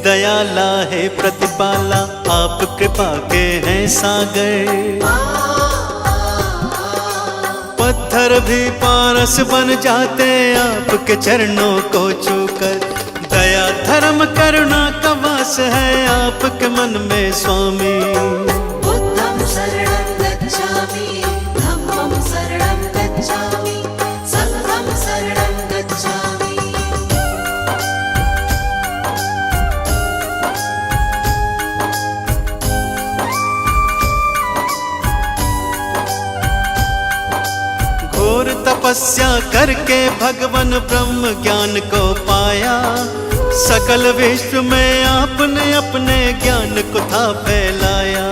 दयाला है प्रतिपाला, आप कृपा के हैं सागर। पत्थर भी पारस बन जाते आपके चरणों को छूकर। दया धर्म करुणा का वास है आपके मन में स्वामी। बुद्धं शरणं गच्छामि, धम्मं शरणं गच्छामि, संघं शरणं गच्छामि। घोर तपस्या करके भगवान ब्रह्म ज्ञान को पाया। सकल विश्व में आपने अपने ज्ञान को था फैलाया।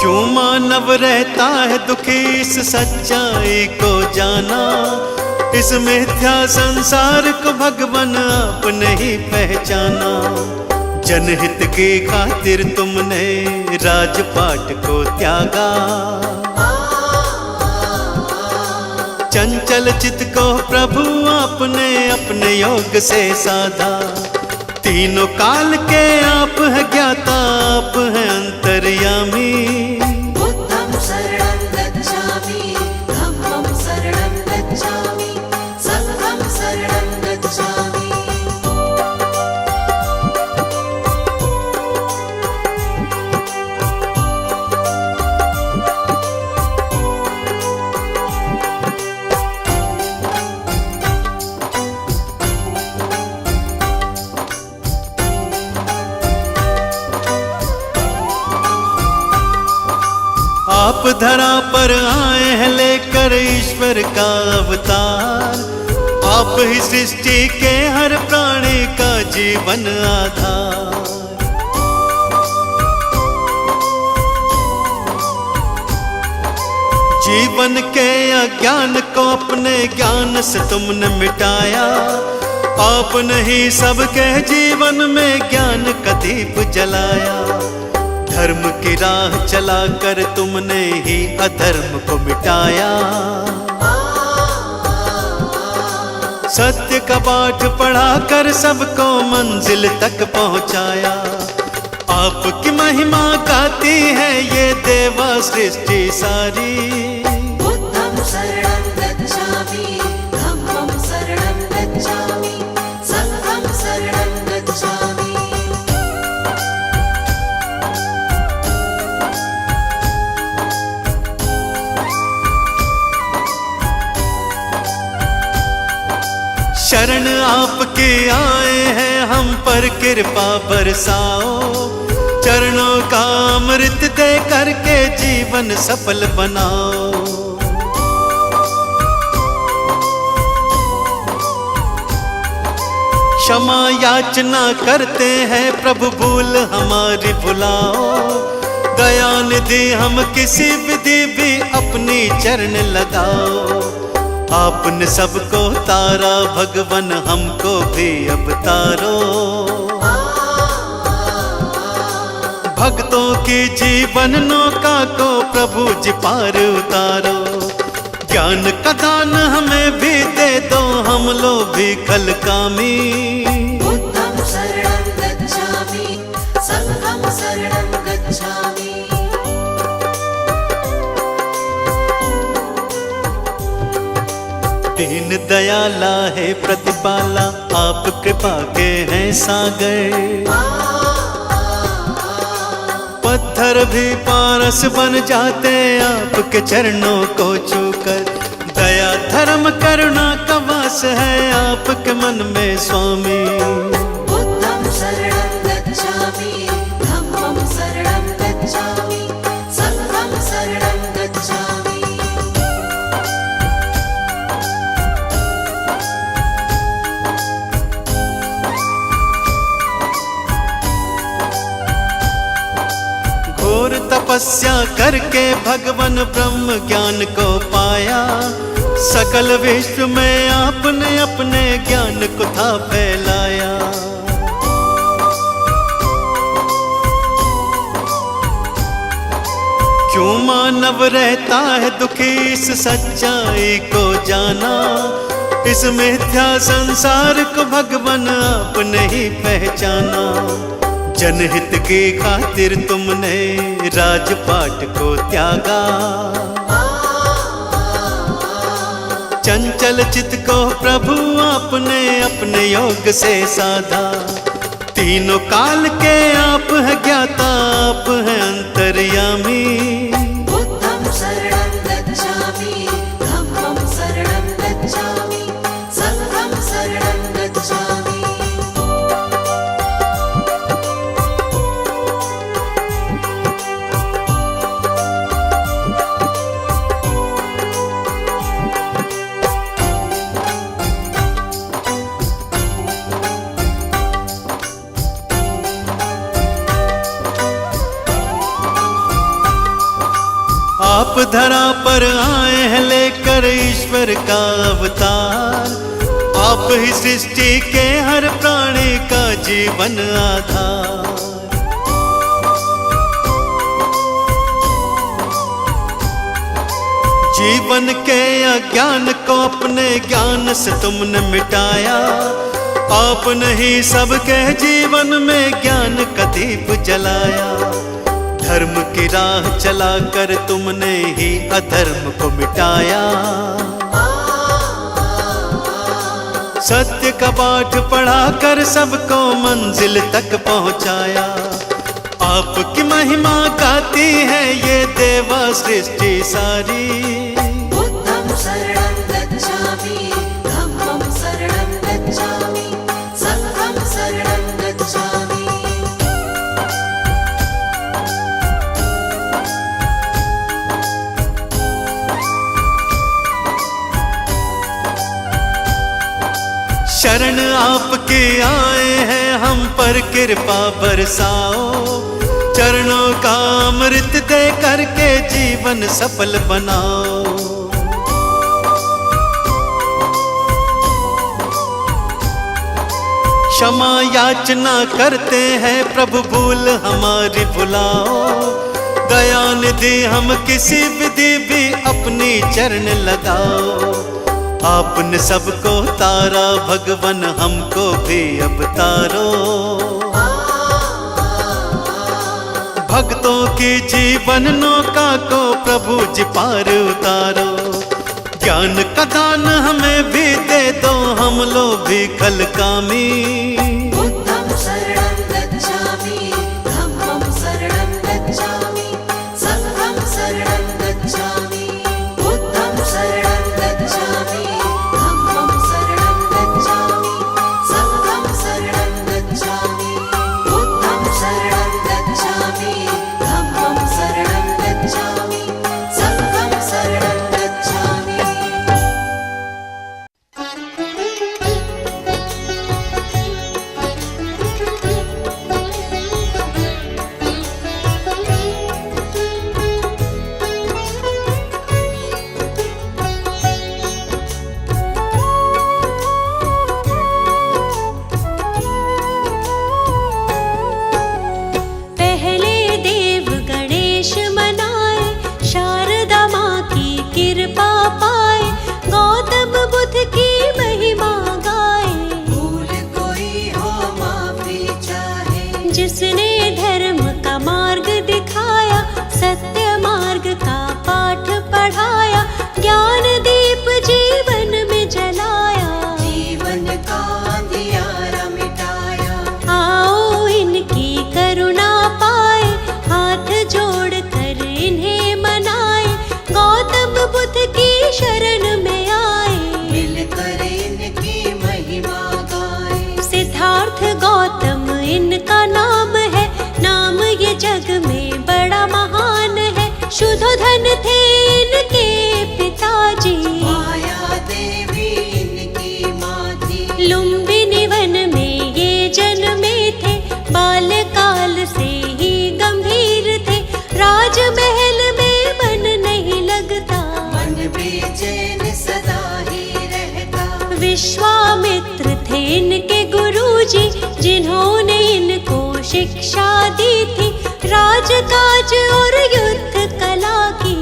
क्यों मानव रहता है दुखी इस सच्चाई को जाना। इस मिथ्या संसार को भगवान आपने ही पहचाना। जनहित की खातिर तुमने राजपाट को त्यागा। चंचल चित्त को प्रभु आपने अपने योग से साधा। तीनों काल के आप है ज्ञाता, आप है अंतर्यामी। बुद्धं शरणं गच्छामि, धम्मं शरणं गच्छामि, संघं शरणं गच्छामि। आप धरा पर आए हैं लेकर ईश्वर का अवतार। आप ही सृष्टि के हर प्राणी का जीवन आधार। जीवन के अज्ञान को अपने ज्ञान से तुमने मिटाया। आपने ही सबके जीवन में ज्ञान का दीप जलाया। धर्म की राह चलाकर तुमने ही अधर्म को मिटाया। सत्य का पाठ पढ़ाकर सबको मंजिल तक पहुंचाया। आपकी महिमा गाती है ये देवा सृष्टि सारी। बुद्धं शरणं गच्छामि, धम्मं शरणं गच्छामि, संघं शरणं गच्छामि। शरण आपके आए हैं हम पर कृपा बरसाओ। चरणों का अमृत दे करके जीवन सफल बनाओ। क्षमा याचना करते हैं प्रभु भूल हमारी भुलाओ। दया निधि हम किसी विधि भी अपनी चरण लगाओ। आपने सबको तारा भगवान हमको भी अब तारो। भक्तों की जीवन नौका को प्रभु जी पार उतारो। ज्ञान का दान हमें भी दे दो, हम लोग भी कल कामी। बुद्धं शरणं गच्छामि, संघं शरणं गच्छामि। दीन दयाला है प्रतिपाला, आप कृपा के हैं सागर। पत्थर भी पारस बन जाते आपके चरणों को छूकर। दया धर्म करुणा का वास है आपके मन में स्वामी। बुद्धं शरणं गच्छामि, धम्मं शरणं गच्छामि, संघं शरणं गच्छामि। घोर तपस्या करके भगवान ब्रह्म ज्ञान को पाया। सकल विश्व में आपने अपने ज्ञान को था फैलाया। क्यों मानव मानव रहता है दुखी इस सच्चाई को जाना, इस मिथ्या संसार को भगवान आपने ही पहचाना। जनहित की खातिर तुमने राजपाट को त्यागा, चंचल चित्त को प्रभु आपने अपने योग से साधा। तीनों काल के आप है ज्ञाता, आप है अंतर्यामी। बुद्धं शरणं गच्छामि, धम्मं शरणं गच्छामि, संघं शरणं गच्छामि। आप धरा पर आए हैं लेकर ईश्वर का अवतार, आप ही सृष्टि के हर प्राणी का जीवन आधार। जीवन के अज्ञान को अपने ज्ञान से तुमने मिटाया, आपने ही सबके जीवन में ज्ञान का दीप जलाया। धर्म की राह चलाकर तुमने ही अधर्म को मिटाया, सत्य का पाठ पढ़ाकर सबको मंजिल तक पहुंचाया। आपकी महिमा गाती है ये देवा सृष्टि सारी। बुद्धं शरणं गच्छामि, धम्मं शरणं गच्छामि, संघं शरणं गच्छामि। शरण आपके आए हैं हम पर कृपा बरसाओ, चरणों का अमृत दे करके जीवन सफल बनाओ। क्षमा याचना करते हैं प्रभु भूल हमारी भुलाओ, दया निधि हम किसी विधि भी अपनी चरण लगाओ। आपने सबको तारा भगवन हमको भी अब तारो, भक्तों की जीवन नौका को प्रभु जी पार उतारो। ज्ञान का दान हमें भी दे दो, हम लोग भी खल कामी। बुद्धं शरणं गच्छामि, धम्मं शरणं गच्छामि, संघं शरणं गच्छामि। बुद्धं शरणं गच्छामि, धम्मं शरणं गच्छामि, संघं शरणं गच्छामि। बुद्धं शरणं गच्छामि, धम्मं शरणं गच्छामि, संघं शरणं गच्छामि। जिसने धर्म का मार्ग दिखाया, सत्य मार्ग का पाठ पढ़ाया, ज्ञान दीप जीवन में जलाया, जीवन का अंधियारा मिटाया। आओ इनकी करुणा पाए, हाथ जोड़ कर इन्हें मनाए, गौतम बुद्ध की शरण में आए, मिलकर इनकी महिमा गाए। सिद्धार्थ गौतम इनका नाम है, नाम ये जग में बड़ा महान है। शुद्धोधन थे इनके पिताजी, माया देवी इनकी माँ थी। लुम्बिनी वन में ये जन्मे थे, बाल्यकाल से ही गंभीर थे। राजमहल में मन नहीं लगता, मन बेचैन सदा ही रहता। विश्वामित्र थे इनके गुरुजी, जिन्होंने इनको शिक्षा दी थी, राजकाज और युद्ध कला की।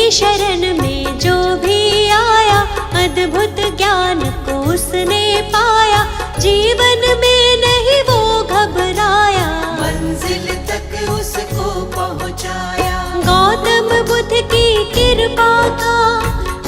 उनकी शरण में जो भी आया, अद्भुत ज्ञान को उसने पाया, जीवन में नहीं वो घबराया, मंजिल तक उसको पहुँचाया। गौतम बुद्ध की कृपा का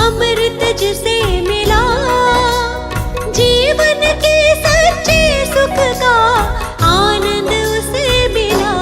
अमृत जिसे मिला, जीवन के सच्चे सुख का आनंद उसे मिला।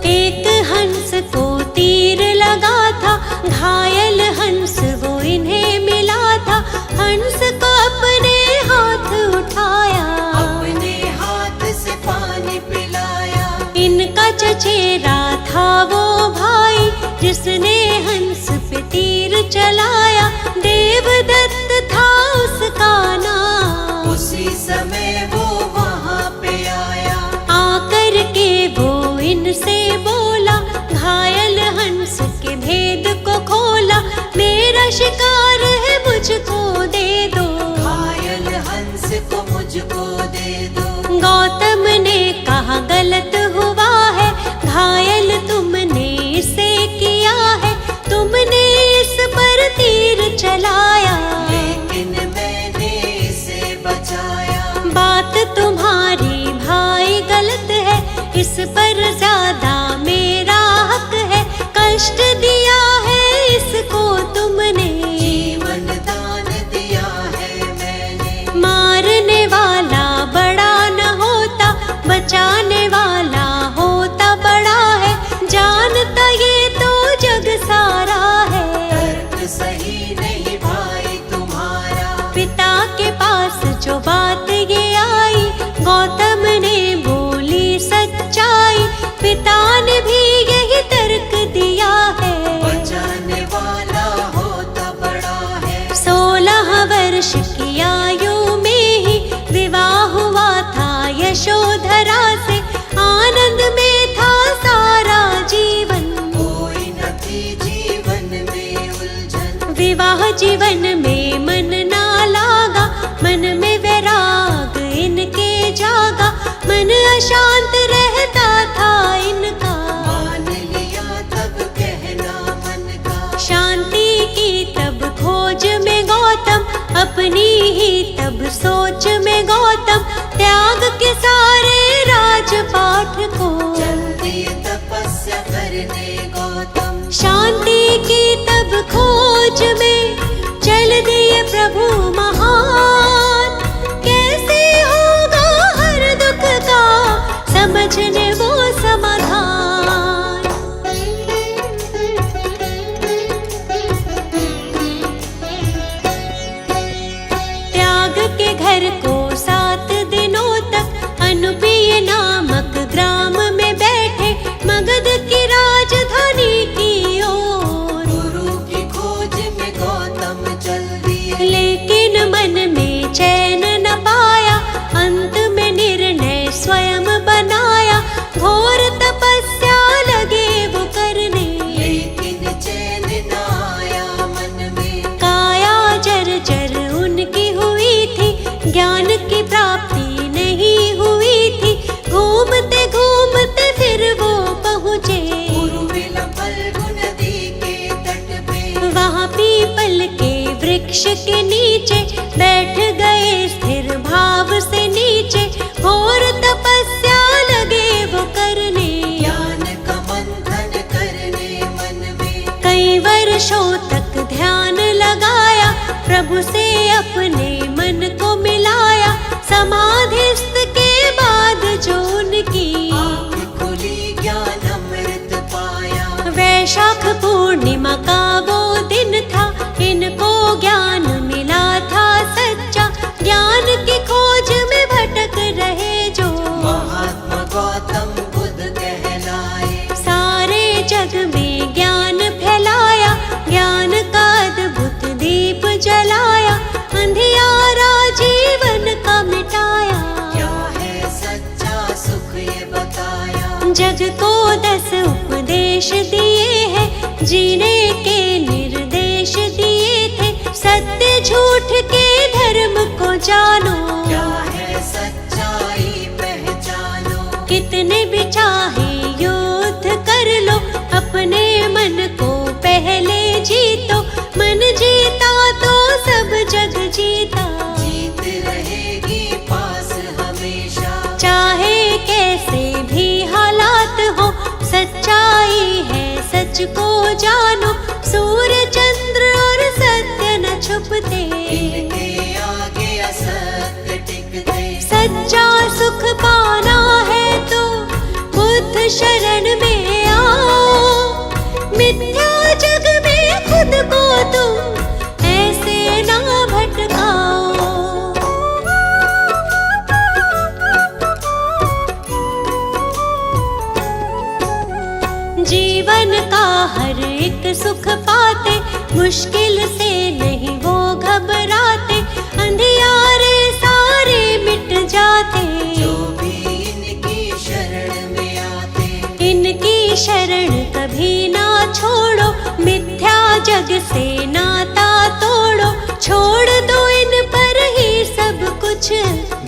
एक हंस को तीर लगा था, घायल हंस वो इन्हें मिला था, हंस को अपने हाथ उठाया, अपने हाथ से पानी पिलाया। इनका चचेरा था वो भाई, जिसने हंस पे तीर चलाया, देवदत्त था उसका नाम। उसी समय वो वहाँ पे आया, आकर के वो इनसे बोला, घायल हंस के भेद को खोला, मेरा शिकार है मुझको दे दो, घायल हंस को मुझको दे दो। गौतम ने कहा गलत हुआ है, घायल तुमने इसे किया है, तुमने इस पर तीर चलाया, लेकिन मैंने इसे बचाया। बात तुम्हारी भाई गलत है, इस पर ज्यादा मेरा हक है, कष्ट दिया है इसको तुमने, जीवन दान दिया है मैंने। मारने वाला बड़ा न होता, बचाने वाला होता बड़ा है, जानता ये तो जग सारा है, तर्क सही नहीं भाई तुम्हारा। पिता के पास जो बात ये आई, गौतम ने बोली सच्चाई, पिता ने भी यही तर्क दिया है, बचाने वाला होता बड़ा है। 16 वर्ष की आयु में ही विवाह हुआ था यशोधरा से, आनंद में था सारा जीवन, कोई न थी जीवन में उलझन। विवाह जीवन में मन ना लागा, मन में वैराग इनके जागा, मन अशांत रहता था इनका, मान लिया तब कहना मन का। शांति की तब खोज में गौतम, अपनी ही तब सोच में गौतम, त्याग के सारे राजपाठ को, चल दिए तपस्या करने गौतम। शांति की तब खोज में चल दिए प्रभु महान, कैसे होगा हर दुख का समझने वो समाधान। त्याग के घर को 7 दिनों तक अनुपीय नामक ग्राम में बैठे, मगध की राजधानी की ओर, गुरु की खोज में गौतम चल दिए। लेकिन मन में चैन न पाया, अंत में निर्णय स्वयं बनाया, घोर तपस्या लगे वो करने, लेकिन चैन न आया मन में। काया जर्जर उनकी हुई थी, ज्ञान की प्राप्ति नहीं हुई थी, घूमते घूमते फिर वो पहुँचे उर्विला फल्गु नदी के तट पे। वहाँ पीपल के वृक्ष के नीचे बैठ गए स्थिर भाव से नीचे, घोर तपस्या लगे वो करने, ज्ञान का मंथन करने मन में। कई वर्षों तक ध्यान लगाया, प्रभु से अपने मन को मिलाया, समाधिस्थ के बाद जो उनकी आँख खुली ज्ञान अमृत पाया। वैशाख पूर्णिमा का वो दिन था, इनको ज्ञान मिला था सच्चा, ज्ञान की खोज में भटक रहे जो, महात्मा गौतम बुद्ध कहलाए। सारे जग में ज्ञान फैलाया, ज्ञान का अद्भुत दीप जलाया, अंधियारा जीवन का मिटाया, क्या है सच्चा सुख ये बताया। जग को 10 उपदेश दिए हैं, जीने के निर्देश दिए थे, झूठ के धर्म को जानो। क्या है सच्चाई चाहे युद्ध कर लो, अपने मन को पहले जीतो। मन जीता तो सब जग जीता, जीत रहेगी पास हमेशा। चाहे कैसे भी हालात हो, सच्चाई है सच को जानो। सूर्य चंद्र और सत्य न छुपते, इनके आगे असत्य टिकते। सच्चा सुख पाना है तो बुद्ध शरण में आओ। मिथ्या जग में खुद को तुम ऐसे ना भटकाओ। जीवन का हर एक सुख पाते, मुश्किल से नहीं वो घबराते। अंधियारे सारे मिट जाते, जो भी इनकी शरण में आते। इनकी शरण कभी ना छोड़ो, मिथ्या जग से नाता तोड़ो। छोड़ दो इन पर ही सब कुछ,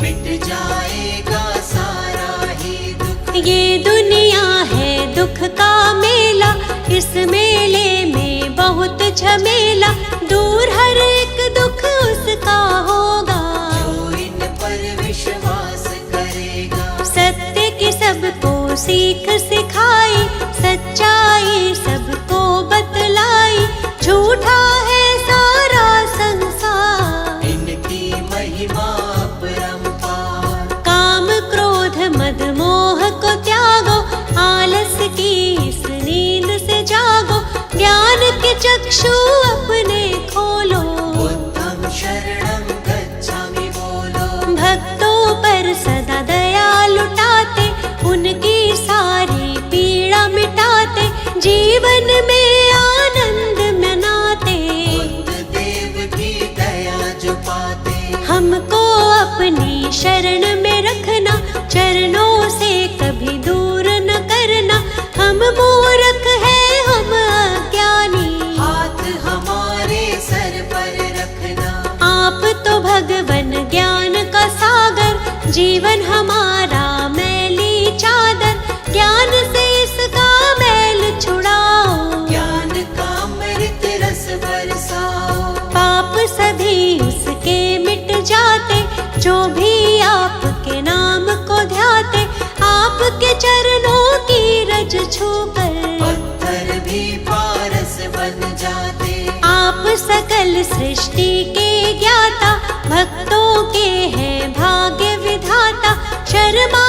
मिट जाएगा सारा ही दुख। ये दुनिया है दुख का मेला, इस मेले में बहुत झमेला। दूर हर एक दुख उसका होगा, जो इन पर विश्वास करेगा। सत्य की सबको सीख सिखाई, सच्चाई सबको बतलाई। झूठा है सारा संसार, इनकी महिमा अपरंपार। काम क्रोध मद मोह को त्यागो, आलस की इस नींद से जागो। ज्ञान के चक्षु अपने खोलो, बुद्धं शरणं गच्छामि बोलो। भक्तों पर सदा दया लुटाते, उनकी सारी पीड़ा मिटाते। जीवन में आनंद मनाते, बुद्ध देव की दया जो पाते। हमको अपनी शरण में रखना, चरणों से कभी दूर न करना। हम मूर्ख हैं हम अज्ञानी, हाथ हमारे सर पर रखना। आप तो भगवन ज्ञान का सागर। जीवन हमारा मैली चादर, ज्ञान से इसका मैल छुड़ाओ। ज्ञान का अमृत रस बरसाओ। पाप सभी उसके मिट जाते, जो भी आपके नाम को ध्याते। आपके चरणों की रज छूकर पत्थर भी पारस बन जाते। आप सकल सृष्टि के ज्ञाता, भक्तों के हैं भाग्य विधाता। शर्मा